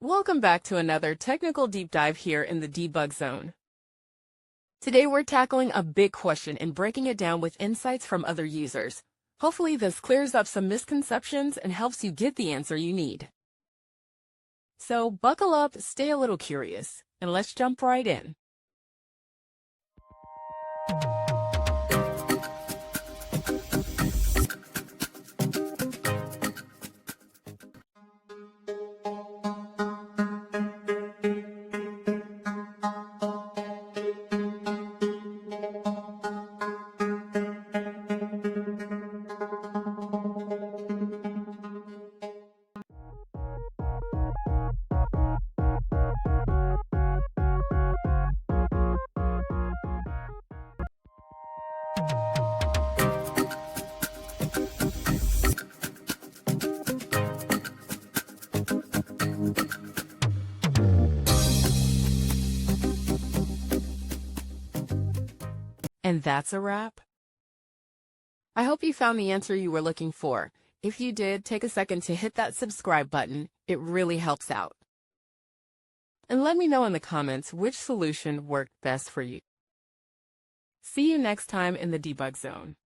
Welcome back to another technical deep dive here in the debug zone. Today we're tackling a big question and breaking it down with insights from other users. Hopefully this clears up some misconceptions and helps you get the answer you need. So buckle up, stay a little curious, and let's jump right in. And that's a wrap. I hope you found the answer you were looking for. If you did, take a second to hit that subscribe button. It really helps out. And let me know in the comments which solution worked best for you. See you next time in the debug zone.